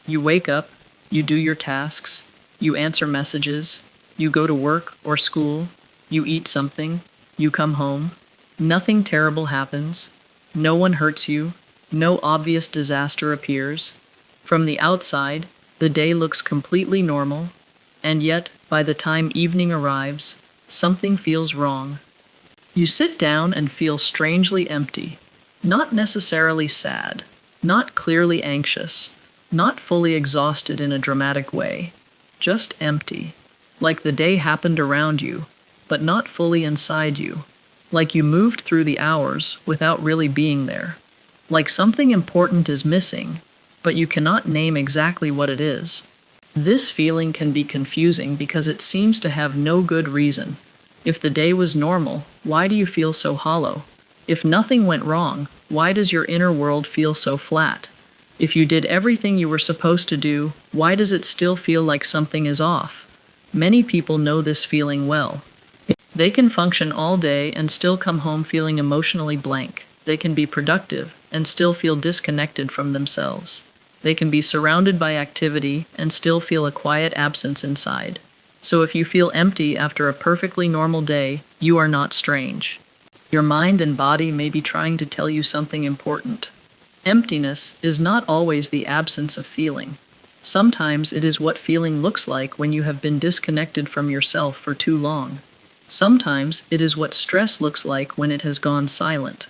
You wake up, you do your tasks, you answer messages, you go to work or school, you eat something, you come home. Nothing terrible happens. No one hurts you. No obvious disaster appears. From the outside, the day looks completely normal, and yet, by the time evening arrives, something feels wrong. You sit down and feel strangely empty, not necessarily sad, not clearly anxious, not fully exhausted in a dramatic way, just empty, like the day happened around you, but not fully inside you, like you moved through the hours without really being there, like something important is missing, but you cannot name exactly what it is. This feeling can be confusing because it seems to have no good reason. If the day was normal, why do you feel so hollow? If nothing went wrong, why does your inner world feel so flat? If you did everything you were supposed to do, why does it still feel like something is off? Many people know this feeling well. They can function all day and still come home feeling emotionally blank. They can be productive and still feel disconnected from themselves. They can be surrounded by activity and still feel a quiet absence inside. So if you feel empty after a perfectly normal day, you are not strange. Your mind and body may be trying to tell you something important. Emptiness is not always the absence of feeling. Sometimes it is what feeling looks like when you have been disconnected from yourself for too long. Sometimes it is what stress looks like when it has gone silent.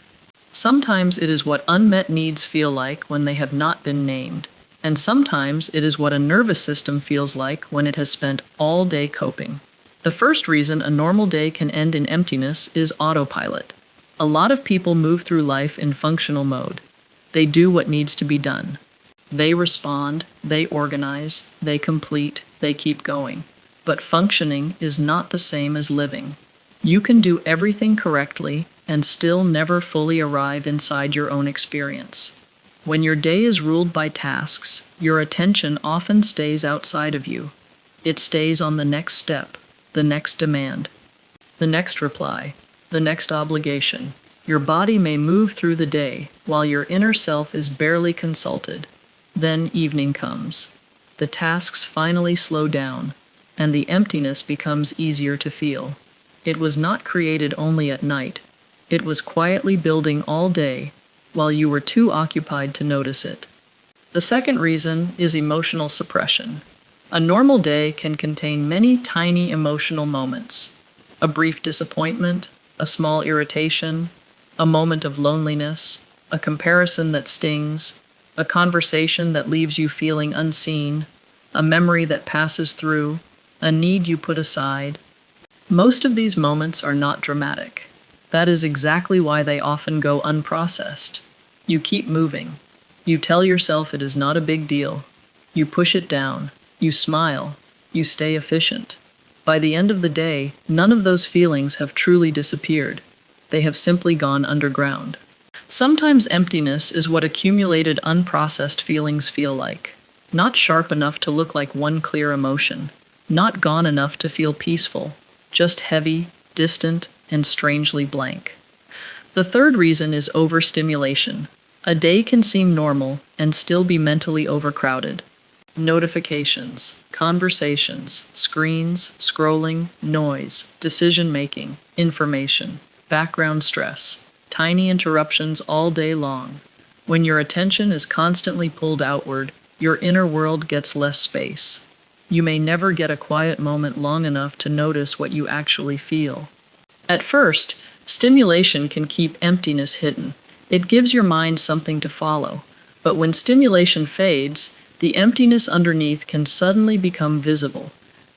Sometimes it is what unmet needs feel like when they have not been named. And sometimes it is what a nervous system feels like when it has spent all day coping. The first reason a normal day can end in emptiness is autopilot. A lot of people move through life in functional mode. They do what needs to be done. They respond, they organize, they complete, they keep going. But functioning is not the same as living. You can do everything correctly and still never fully arrive inside your own experience. When your day is ruled by tasks, your attention often stays outside of you. It stays on the next step, the next demand, the next reply, the next obligation. Your body may move through the day while your inner self is barely consulted. Then evening comes. The tasks finally slow down, and the emptiness becomes easier to feel. It was not created only at night. It was quietly building all day, while you were too occupied to notice it. The second reason is emotional suppression. A normal day can contain many tiny emotional moments. A brief disappointment, a small irritation, a moment of loneliness, a comparison that stings, a conversation that leaves you feeling unseen, a memory that passes through, a need you put aside. Most of these moments are not dramatic. That is exactly why they often go unprocessed. You keep moving. You tell yourself it is not a big deal. You push it down. You smile. You stay efficient. By the end of the day, none of those feelings have truly disappeared. They have simply gone underground. Sometimes emptiness is what accumulated unprocessed feelings feel like. Not sharp enough to look like one clear emotion. Not gone enough to feel peaceful. Just heavy, distant, and strangely blank. The third reason is overstimulation. A day can seem normal and still be mentally overcrowded. Notifications, conversations, screens, scrolling, noise, decision-making, information, background stress, tiny interruptions all day long. When your attention is constantly pulled outward, your inner world gets less space. You may never get a quiet moment long enough to notice what you actually feel. At first, stimulation can keep emptiness hidden. It gives your mind something to follow. But when stimulation fades, the emptiness underneath can suddenly become visible.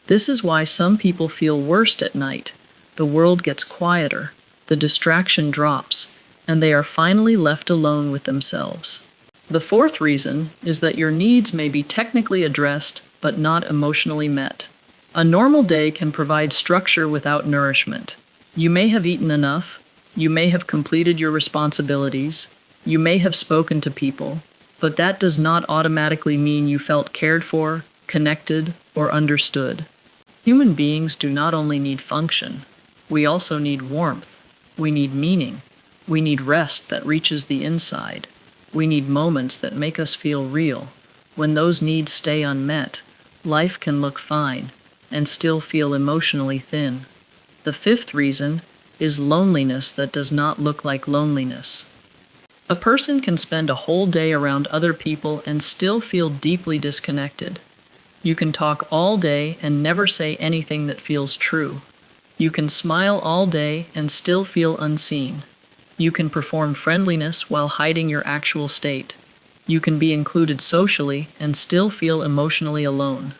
This is why some people feel worst at night. The world gets quieter, the distraction drops, and they are finally left alone with themselves. The fourth reason is that your needs may be technically addressed but not emotionally met. A normal day can provide structure without nourishment. You may have eaten enough, you may have completed your responsibilities, you may have spoken to people, but that does not automatically mean you felt cared for, connected, or understood. Human beings do not only need function, we also need warmth. We need meaning. We need rest that reaches the inside. We need moments that make us feel real. When those needs stay unmet, life can look fine and still feel emotionally thin. The fifth reason is loneliness that does not look like loneliness. A person can spend a whole day around other people and still feel deeply disconnected. You can talk all day and never say anything that feels true. You can smile all day and still feel unseen. You can perform friendliness while hiding your actual state. You can be included socially and still feel emotionally alone.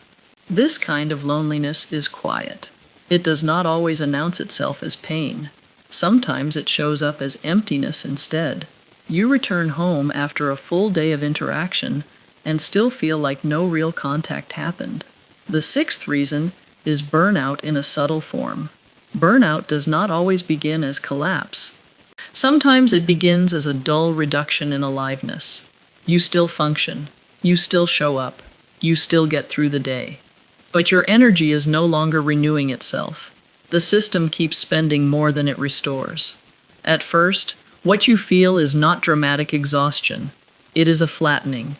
This kind of loneliness is quiet. It does not always announce itself as pain. Sometimes it shows up as emptiness instead. You return home after a full day of interaction and still feel like no real contact happened. The sixth reason is burnout in a subtle form. Burnout does not always begin as collapse. Sometimes it begins as a dull reduction in aliveness. You still function. You still show up. You still get through the day. But your energy is no longer renewing itself. The system keeps spending more than it restores. At first, what you feel is not dramatic exhaustion. It is a flattening,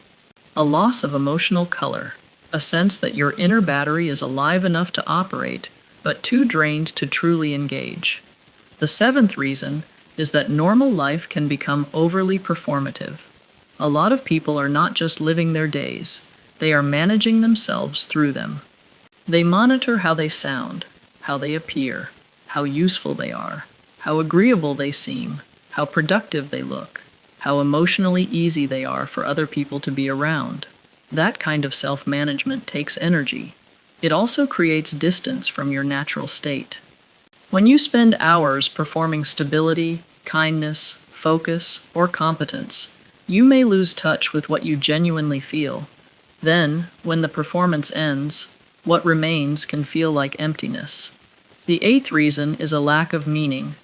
a loss of emotional color, a sense that your inner battery is alive enough to operate, but too drained to truly engage. The seventh reason is that normal life can become overly performative. A lot of people are not just living their days, they are managing themselves through them. They monitor how they sound, how they appear, how useful they are, how agreeable they seem, how productive they look, how emotionally easy they are for other people to be around. That kind of self-management takes energy. It also creates distance from your natural state. When you spend hours performing stability, kindness, focus, or competence, you may lose touch with what you genuinely feel. Then, when the performance ends, what remains can feel like emptiness. The eighth reason is a lack of meaning.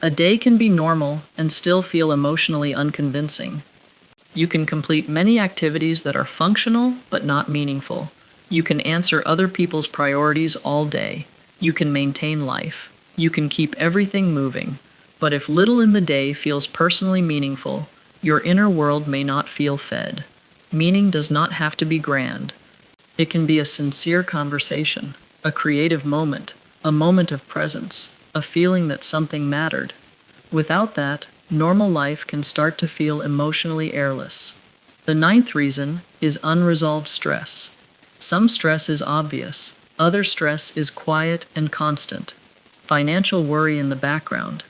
A day can be normal and still feel emotionally unconvincing. You can complete many activities that are functional but not meaningful. You can answer other people's priorities all day. You can maintain life. You can keep everything moving. But if little in the day feels personally meaningful, your inner world may not feel fed. Meaning does not have to be grand. It can be a sincere conversation, a creative moment, a moment of presence, a feeling that something mattered. Without that, normal life can start to feel emotionally airless. The ninth reason is unresolved stress. Some stress is obvious, other stress is quiet and constant. Financial worry in the background,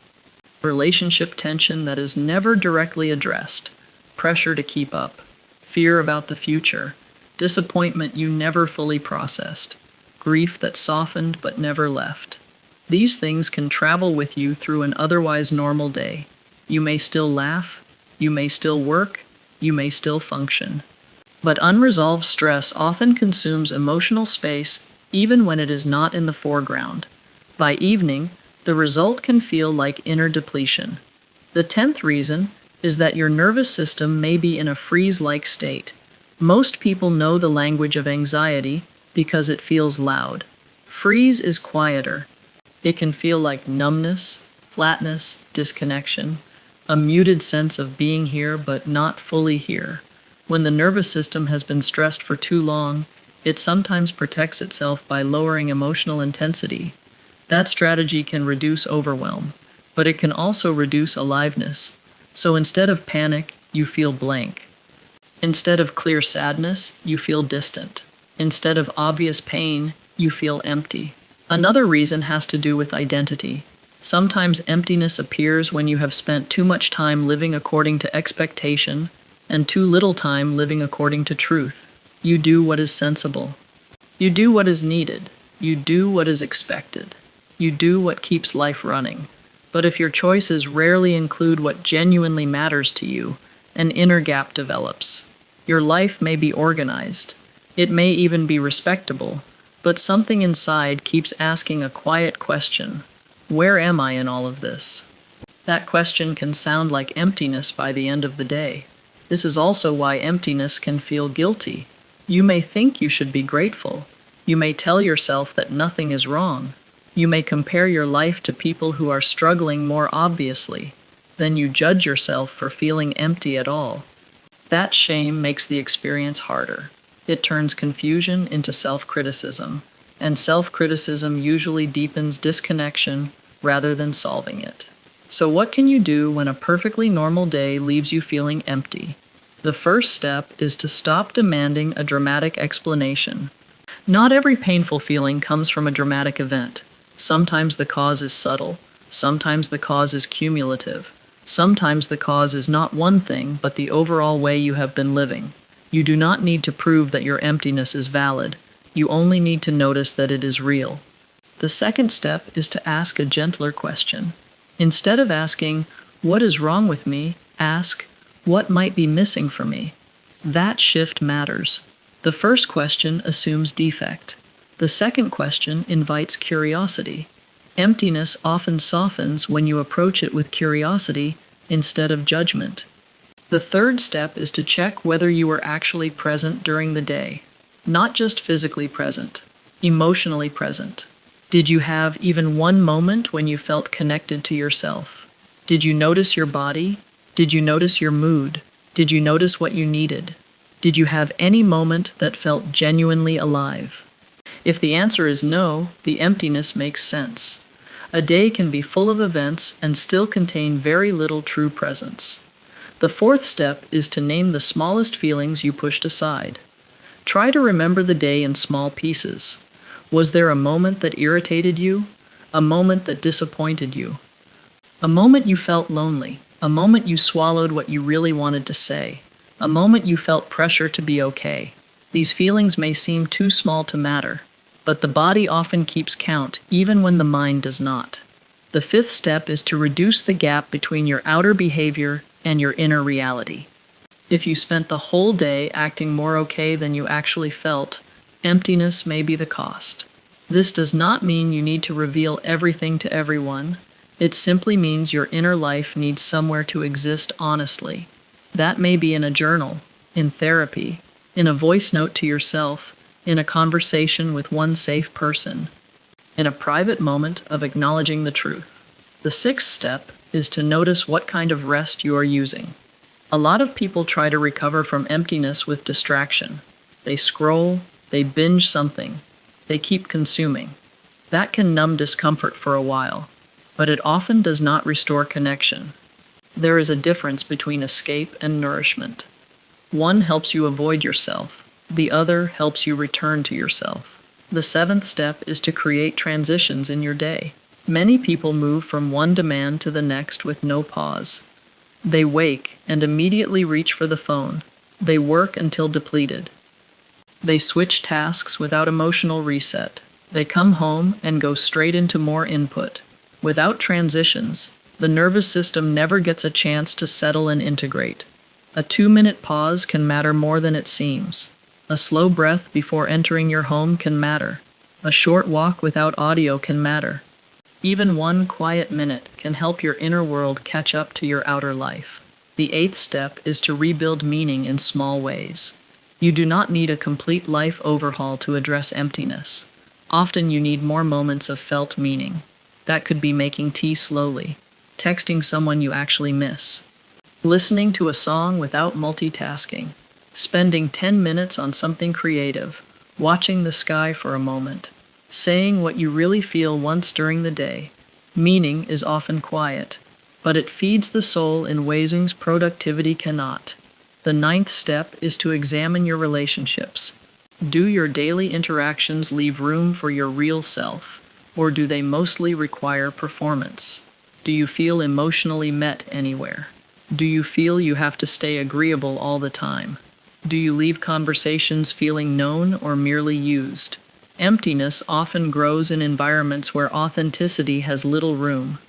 relationship tension that is never directly addressed, pressure to keep up, fear about the future, disappointment you never fully processed, grief that softened but never left. These things can travel with you through an otherwise normal day. You may still laugh, you may still work, you may still function. But unresolved stress often consumes emotional space even when it is not in the foreground. By evening, the result can feel like inner depletion. The 10th reason is that your nervous system may be in a freeze-like state. Most people know the language of anxiety because it feels loud. Freeze is quieter. It can feel like numbness, flatness, disconnection, a muted sense of being here but not fully here. When the nervous system has been stressed for too long, it sometimes protects itself by lowering emotional intensity. That strategy can reduce overwhelm, but it can also reduce aliveness. So instead of panic, you feel blank. Instead of clear sadness, you feel distant. Instead of obvious pain, you feel empty. Another reason has to do with identity. Sometimes emptiness appears when you have spent too much time living according to expectation and too little time living according to truth. You do what is sensible. You do what is needed. You do what is expected. You do what keeps life running. But if your choices rarely include what genuinely matters to you, an inner gap develops. Your life may be organized. It may even be respectable, but something inside keeps asking a quiet question. Where am I in all of this? That question can sound like emptiness by the end of the day. This is also why emptiness can feel guilty. You may think you should be grateful. You may tell yourself that nothing is wrong. You may compare your life to people who are struggling more obviously. Then you judge yourself for feeling empty at all. That shame makes the experience harder. it turns confusion into self-criticism, and self-criticism usually deepens disconnection rather than solving it. So what can you do when a perfectly normal day leaves you feeling empty? The first step is to stop demanding a dramatic explanation. Not every painful feeling comes from a dramatic event. Sometimes the cause is subtle. Sometimes the cause is cumulative. Sometimes the cause is not one thing, but the overall way you have been living. You do not need to prove that your emptiness is valid. You only need to notice that it is real. The second step is to ask a gentler question. Instead of asking, "What is wrong with me?" ask, "What might be missing for me?" That shift matters. The first question assumes defect. The second question invites curiosity. Emptiness often softens when you approach it with curiosity instead of judgment. The third step is to check whether you were actually present during the day. Not just physically present, emotionally present. Did you have even one moment when you felt connected to yourself? Did you notice your body? Did you notice your mood? Did you notice what you needed? Did you have any moment that felt genuinely alive? If the answer is no, the emptiness makes sense. A day can be full of events and still contain very little true presence. The fourth step is to name the smallest feelings you pushed aside. Try to remember the day in small pieces. Was there a moment that irritated you? A moment that disappointed you? A moment you felt lonely? A moment you swallowed what you really wanted to say? A moment you felt pressure to be okay? These feelings may seem too small to matter, but the body often keeps count, even when the mind does not. The fifth step is to reduce the gap between your outer behavior and your inner reality. If you spent the whole day acting more okay than you actually felt, emptiness may be the cost. This does not mean you need to reveal everything to everyone. It simply means your inner life needs somewhere to exist honestly. That may be in a journal, in therapy, in a voice note to yourself, in a conversation with one safe person, in a private moment of acknowledging the truth. The sixth step is to notice what kind of rest you are using. A lot of people try to recover from emptiness with distraction. They scroll, they binge something, they keep consuming. That can numb discomfort for a while, but it often does not restore connection. There is a difference between escape and nourishment. One helps you avoid yourself, the other helps you return to yourself. The seventh step is to create transitions in your day. Many people move from one demand to the next with no pause. They wake and immediately reach for the phone. They work until depleted. They switch tasks without emotional reset. They come home and go straight into more input. Without transitions, the nervous system never gets a chance to settle and integrate. A 2-minute pause can matter more than it seems. A slow breath before entering your home can matter. A short walk without audio can matter. Even one quiet minute can help your inner world catch up to your outer life. The eighth step is to rebuild meaning in small ways. You do not need a complete life overhaul to address emptiness. Often you need more moments of felt meaning. That could be making tea slowly, texting someone you actually miss, listening to a song without multitasking, spending 10 minutes on something creative, watching the sky for a moment, saying what you really feel once during the day. Meaning is often quiet, but it feeds the soul in ways productivity cannot. The ninth step is to examine your relationships. Do your daily interactions leave room for your real self, or do they mostly require performance? Do you feel emotionally met anywhere? Do you feel you have to stay agreeable all the time? Do you leave conversations feeling known or merely used? Emptiness often grows in environments where authenticity has little room.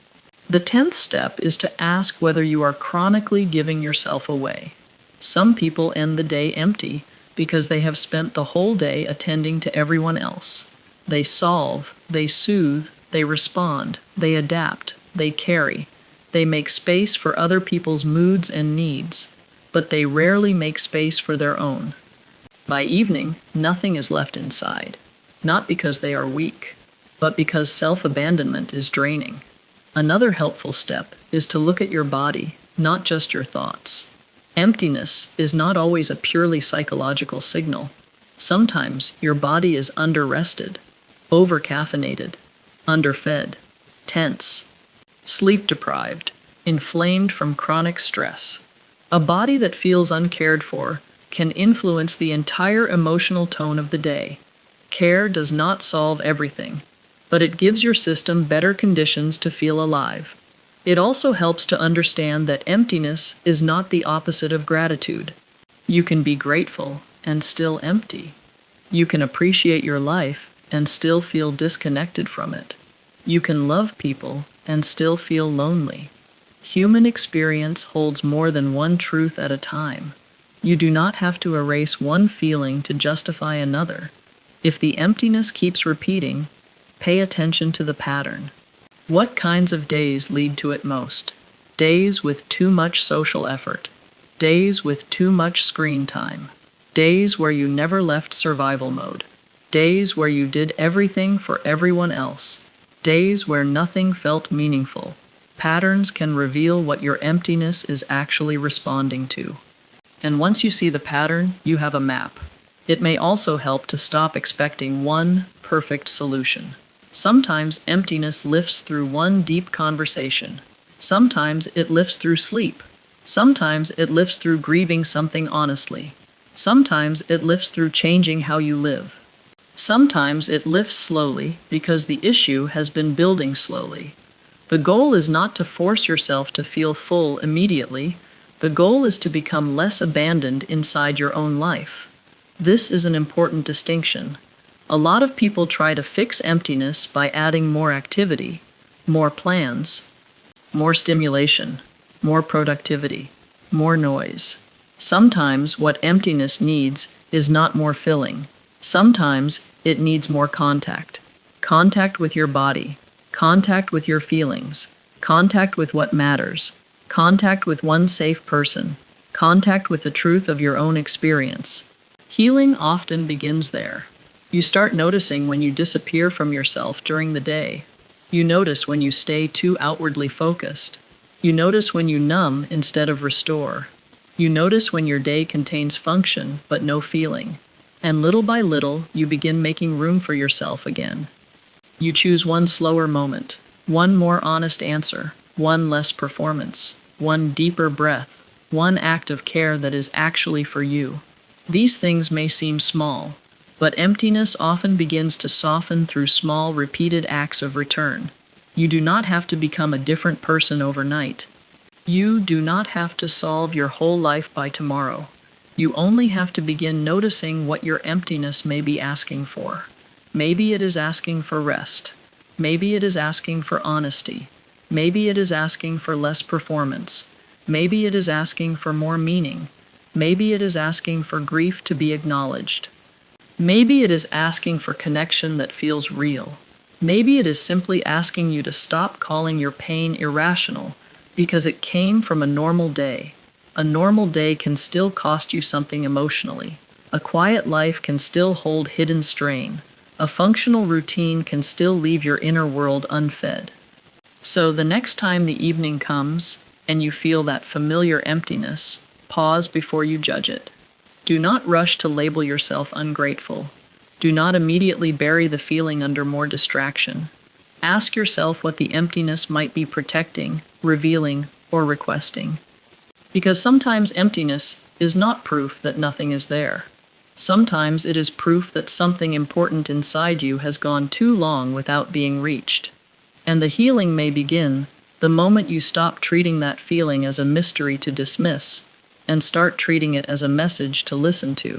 The 10th step is to ask whether you are chronically giving yourself away. Some people end the day empty because they have spent the whole day attending to everyone else. They solve, they soothe, they respond, they adapt, they carry. They make space for other people's moods and needs, but they rarely make space for their own. By evening, nothing is left inside. Not because they are weak, but because self-abandonment is draining. Another helpful step is to look at your body, not just your thoughts. Emptiness is not always a purely psychological signal. Sometimes your body is under-rested, over-caffeinated, underfed, tense, sleep-deprived, inflamed from chronic stress. A body that feels uncared for can influence the entire emotional tone of the day. Care does not solve everything, but it gives your system better conditions to feel alive. It also helps to understand that emptiness is not the opposite of gratitude. You can be grateful and still empty. You can appreciate your life and still feel disconnected from it. You can love people and still feel lonely. Human experience holds more than one truth at a time. You do not have to erase one feeling to justify another. If the emptiness keeps repeating, pay attention to the pattern. What kinds of days lead to it most? Days with too much social effort. Days with too much screen time. Days where you never left survival mode. Days where you did everything for everyone else. Days where nothing felt meaningful. Patterns can reveal what your emptiness is actually responding to. And once you see the pattern, you have a map. It may also help to stop expecting one perfect solution. Sometimes emptiness lifts through one deep conversation. Sometimes it lifts through sleep. Sometimes it lifts through grieving something honestly. Sometimes it lifts through changing how you live. Sometimes it lifts slowly because the issue has been building slowly. The goal is not to force yourself to feel full immediately. The goal is to become less abandoned inside your own life. This is an important distinction. A lot of people try to fix emptiness by adding more activity, more plans, more stimulation, more productivity, more noise. Sometimes what emptiness needs is not more filling. Sometimes it needs more contact. Contact with your body, contact with your feelings, contact with what matters, contact with one safe person, contact with the truth of your own experience. Healing often begins there. You start noticing when you disappear from yourself during the day. You notice when you stay too outwardly focused. You notice when you numb instead of restore. You notice when your day contains function but no feeling. And little by little, you begin making room for yourself again. You choose one slower moment, one more honest answer, one less performance, one deeper breath, one act of care that is actually for you. These things may seem small, but emptiness often begins to soften through small, repeated acts of return. You do not have to become a different person overnight. You do not have to solve your whole life by tomorrow. You only have to begin noticing what your emptiness may be asking for. Maybe it is asking for rest. Maybe it is asking for honesty. Maybe it is asking for less performance. Maybe it is asking for more meaning. Maybe it is asking for grief to be acknowledged. Maybe it is asking for connection that feels real. Maybe it is simply asking you to stop calling your pain irrational because it came from a normal day. A normal day can still cost you something emotionally. A quiet life can still hold hidden strain. A functional routine can still leave your inner world unfed. So the next time the evening comes and you feel that familiar emptiness, pause before you judge it. Do not rush to label yourself ungrateful. Do not immediately bury the feeling under more distraction. Ask yourself what the emptiness might be protecting, revealing, or requesting. Because sometimes emptiness is not proof that nothing is there. Sometimes it is proof that something important inside you has gone too long without being reached. And the healing may begin the moment you stop treating that feeling as a mystery to dismiss and start treating it as a message to listen to.